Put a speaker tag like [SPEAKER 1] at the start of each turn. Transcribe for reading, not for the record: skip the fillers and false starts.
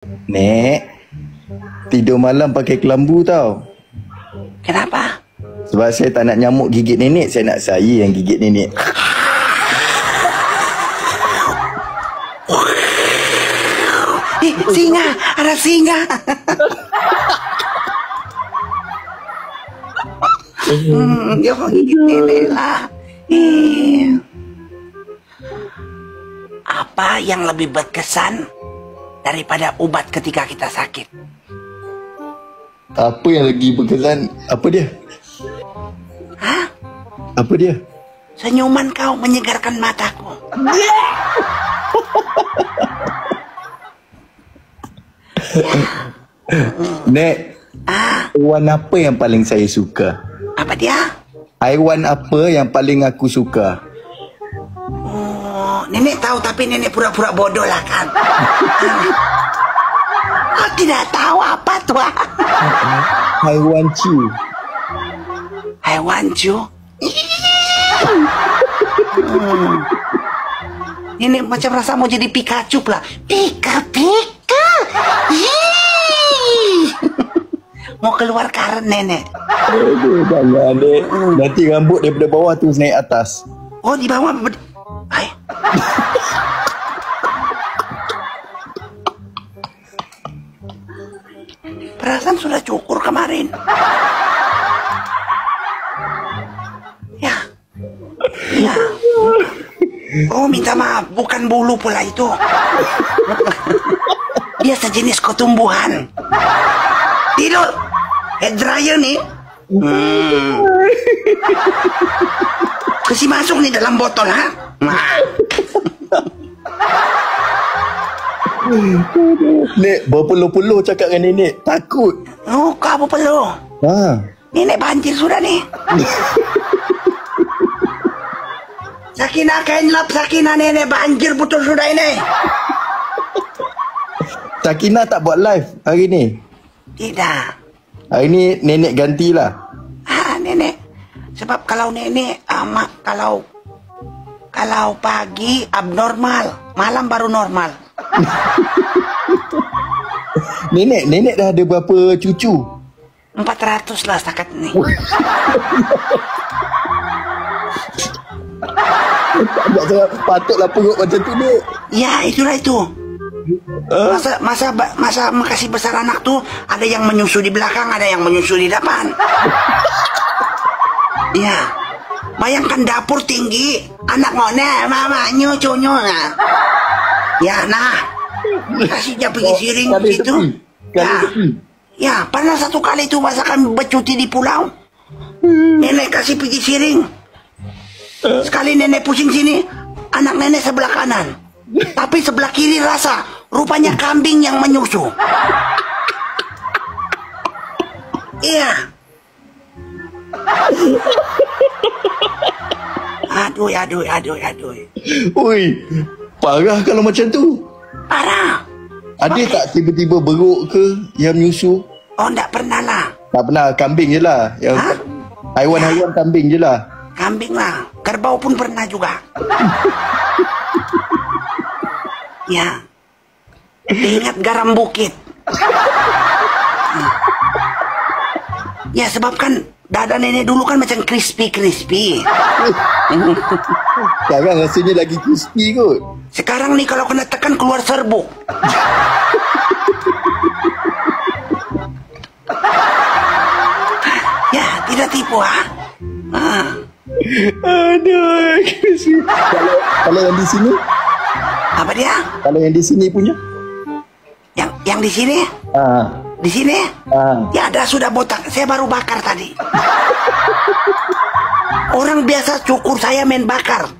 [SPEAKER 1] Nek, tidur malam pakai kelambu tau.
[SPEAKER 2] Kenapa?
[SPEAKER 1] Sebab saya tak nak nyamuk gigit nenek, saya nak saya yang gigit nenek.
[SPEAKER 2] Singa, ada singa. Dia mau gigit nenek lah. Apa yang lebih berkesan daripada obat ketika kita sakit?
[SPEAKER 1] Apa yang lagi berkesan? Apa dia?
[SPEAKER 2] Hah?
[SPEAKER 1] Apa dia?
[SPEAKER 2] Senyuman kau menyegarkan mataku.
[SPEAKER 1] Nek, haiwan apa yang paling saya suka?
[SPEAKER 2] Apa dia?
[SPEAKER 1] Haiwan apa yang paling aku suka?
[SPEAKER 2] Oh, nenek tahu tapi nenek pura-pura bodoh lah kan. Kau tidak tahu apa tuh?
[SPEAKER 1] Haiwan ciu.
[SPEAKER 2] Haiwan cu. Nenek macam rasa mau jadi Pikachu lah. Pika-pika. Mau keluar karen nenek.
[SPEAKER 1] Aduh, jangan dek. Nanti rambut daripada bawah tu naik atas.
[SPEAKER 2] Oh, di bawah. Hai. Perasaan sudah cukur kemarin. Ya. Ya. Oh, minta maaf, bukan bulu pula itu. Dia sejenis ketumbuhan. Tidur. Hair dryer nih. Kasih masuk nih dalam botol, ha? Nah.
[SPEAKER 1] Nek, berpeluh-peluh cakap dengan nenek. Takut.
[SPEAKER 2] Oh, kau perlu.
[SPEAKER 1] Ha.
[SPEAKER 2] Nenek banjir sudah nih. Sakinah kain lap, Sakinah nenek banjir betul sudah ini.
[SPEAKER 1] Sakinah tak buat live hari ni.
[SPEAKER 2] Tidak.
[SPEAKER 1] Hari ni nenek gantilah.
[SPEAKER 2] Nenek. Sebab kalau nenek kalau pagi abnormal, malam baru normal.
[SPEAKER 1] Nenek dah ada berapa cucu?
[SPEAKER 2] 400 lah setakat ni.
[SPEAKER 1] Patutlah perut macam tu, Nek.
[SPEAKER 2] Ya, itulah itu. Masa makasih besar anak tuh ada yang menyusu di belakang, ada yang menyusu di depan. Ya. Bayangkan dapur tinggi, anak ngone, mama nyucunya. Ya, nah. Kasih dia pergi siring situ. Ya. Ya, pernah satu kali itu masakan bercuti di pulau. Nenek kasih pergi siring. Sekali nenek pusing sini, anak nenek sebelah kanan. Tapi sebelah kiri rasa, rupanya kambing yang menyusu. Iya. Aduh.
[SPEAKER 1] Ui, parah kalau macam tu.
[SPEAKER 2] Parah.
[SPEAKER 1] Ada tak tiba-tiba beruk ke yang menyusu?
[SPEAKER 2] Oh, enggak pernah lah.
[SPEAKER 1] Tak pernah, kambing je lah. Yang haiwan-haiwan kambing je lah.
[SPEAKER 2] Kambing lah. Kerbau pun pernah juga. Ya. Ingat garam bukit. Ya, sebab kan dada nenek dulu kan macam crispy.
[SPEAKER 1] Sekarang rasanya lagi crispy kot.
[SPEAKER 2] Sekarang nih kalau kena tekan keluar serbuk. Ya, tidak tipu, ha?
[SPEAKER 1] Aduh, crispy. Kalau yang di sini?
[SPEAKER 2] Apa dia?
[SPEAKER 1] Kalau yang di sini punya?
[SPEAKER 2] Yang di sini? Di sini? Ya ada sudah botak. Saya baru bakar tadi. Orang biasa cukur, saya main bakar.